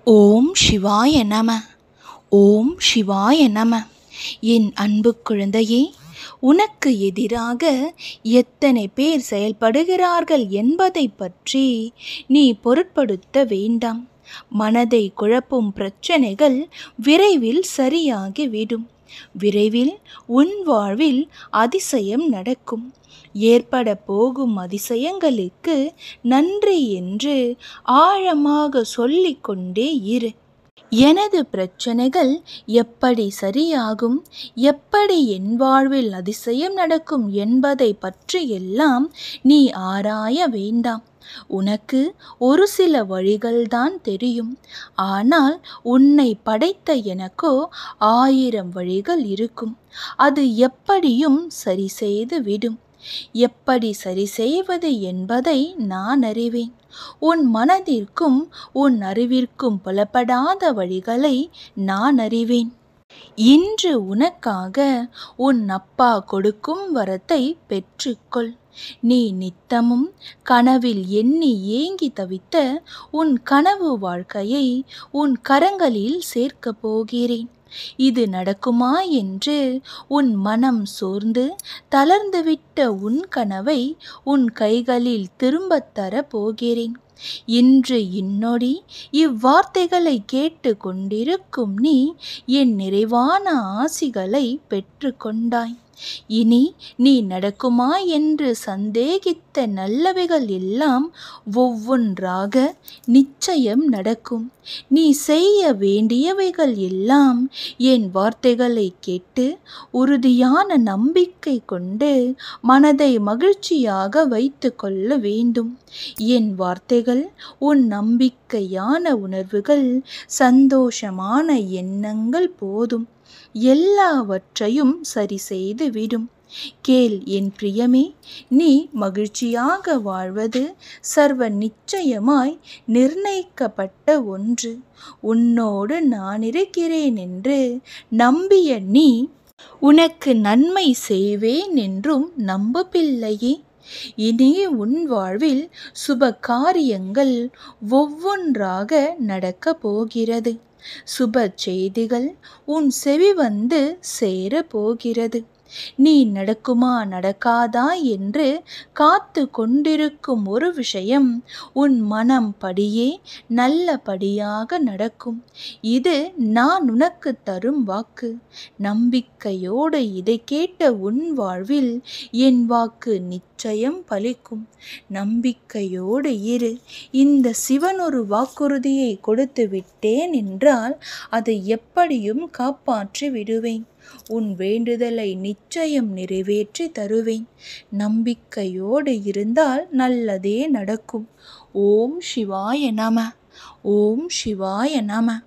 ஓம் சிவாய நம. ஓம் சிவாய நம. என் அன்பு குழந்தையே, உனக்கு எதிராக எத்தனை பேர் செயல்படுகிறார்கள் என்பதை பற்றி நீ பொருட்படுத்த வேண்டாம். மனதை குழப்பும் பிரச்சனைகள் விரைவில் சரியாகிவிடும். விரைவில் உன் வாழ்வில் அதிசயம் நடக்கும். ஏற்பட போகும் அதிசயங்களுக்கு நன்றி என்று ஆழமாக சொல்லிக்கொண்டே இரு. எனது பிரச்சனைகள் எப்படி சரியாகும், எப்படி என் வாழ்வில் அதிசயம் நடக்கும் என்பதை பற்றியெல்லாம் நீ ஆராய வேண்டாம். உனக்கு ஒரு சில வழிகள்தான் தெரியும். ஆனால் உன்னை படைத்த எனக்கோ 1000 வழிகள் இருக்கும். அது எப்படியும் சரி செய்து விடும். எப்படி சரி செய்வது என்பதை நான் அறிவேன். உன் மனதிற்கும் உன் அறிவிற்கும் புலப்படாத வழிகளை நான் அறிவேன். இன்று உனக்காக உன் அப்பா கொடுக்கும் வரத்தை பெற்றுக்கொள். நீ நித்தமும் கனவில் எண்ணி ஏங்கி தவித்த உன் கனவு வாழ்க்கையை உன் கரங்களில் சேர்க்கப் போகிறேன். இது நடக்குமா என்று உன் மனம் சோர்ந்து தளர்ந்துவிட்ட உன் கனவை உன் கைகளில் திரும்பத் தர போகிறேன். இன்று இந்நொடி இவ்வார்த்தைகளை கேட்டு கொண்டிருக்கும் நீ என் நிறைவான ஆசிகளை பெற்று கொண்டாய். இனி நீ நடக்குமா என்று சந்தேகித்த நல்லவைகள் எல்லாம் ஒவ்வொன்றாக நிச்சயம் நடக்கும். நீ செய்ய வேண்டியவைகள் எல்லாம் என் வார்த்தைகளை கேட்டு உறுதியான நம்பிக்கை கொண்டு மனதை மகிழ்ச்சியாக வைத்து கொள்ள வேண்டும். என் வார்த்தைகள் உன் நம்பிக்கையான உணர்வுகள், சந்தோஷமான எண்ணங்கள் போதும். எல்லாவற்றையும் சரி செய்து விடும். கேள் என் பிரியமே, நீ மகிழ்ச்சியாக வாழ்வது சர்வ நிச்சயமாய் நிர்ணயிக்கப்பட்ட ஒன்று. உன்னோடு நான் இருக்கிறேன் என்று நம்பிய நீ உனக்கு நன்மை செய்வேன் என்றும் நம்பு பிள்ளையே. இனி உன் வாழ்வில் சுப காரியங்கள் ஒவ்வொன்றாக நடக்கப் போகிறது. சுப செய்திகள் உன் செவி வந்து சேர போகிறது. நீ நடக்குமா நடக்காதா என்று காத்து கொண்டிருக்கும் ஒரு விஷயம் உன் மனம் படியே நல்லபடியாக நடக்கும். இது நான் உனக்கு தரும் வாக்கு. நம்பிக்கையோடு இதை கேட்ட உன் வாழ்வில் என் வாக்கு நிச்சயம் பலிக்கும். நம்பிக்கையோடு இரு. இந்த சிவன் ஒரு வாக்குறுதியை கொடுத்து விட்டேன் என்றால் அதை எப்படியும் காப்பாற்றி விடுவேன். உன் வேண்டுதலை நிச்சயம் நிறைவேற்றி தருவேன். நம்பிக்கையோடு இருந்தால் நல்லதே நடக்கும். ஓம் சிவாய நம. ஓம் சிவாய நம.